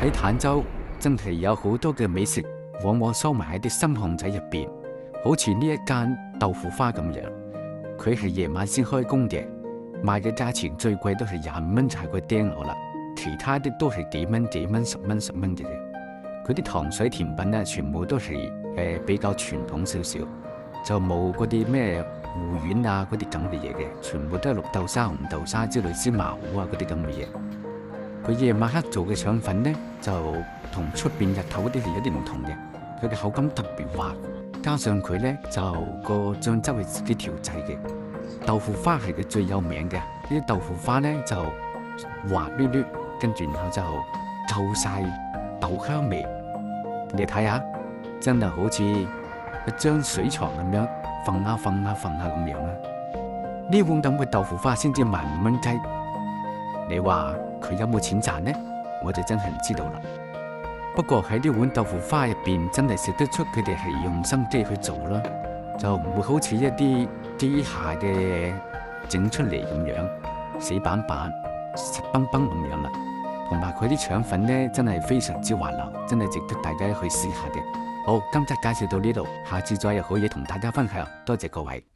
喺坦洲真係有好多嘅美食，往往收埋喺啲深巷仔入邊，好似呢一間豆腐花咁樣。佢係夜晚先開工嘅，賣嘅價錢最貴都係25蚊就係個釘鵝啦，其他啲都係幾蚊幾蚊、10蚊10蚊嘅啫。佢啲糖水甜品咧，全部都係比較傳統少少，就冇嗰啲咩芋圓啊嗰啲咁嘅嘢嘅，全部都係綠豆沙、紅豆沙之類芝麻糊啊嗰啲咁嘅嘢。佢夜晚黑做嘅腸粉呢，就同出邊日頭嗰啲係有啲唔同嘅，佢嘅口感特別滑，加上佢呢，就個醬汁係自己調製嘅。豆腐花係佢最有名嘅，呢啲豆腐花呢，就滑捋捋，跟住然後就夠晒豆香味。你睇下，真係好似一張水床咁樣，瞓下瞓下瞓下咁樣啊！呢碗咁嘅豆腐花先至15蚊雞，你話佢有冇錢賺呢？我就真係唔知道啦。不過喺呢碗豆腐花入邊，真係食得出佢哋係用心機去做啦，就唔會好似一啲機械嘅嘢整出嚟咁樣死板板、實崩崩咁樣啦。同埋佢啲腸粉呢，真係非常之滑溜，真係值得大家去試下嘅。好，今集介紹到呢度，下次再有好嘢同大家分享，多謝各位。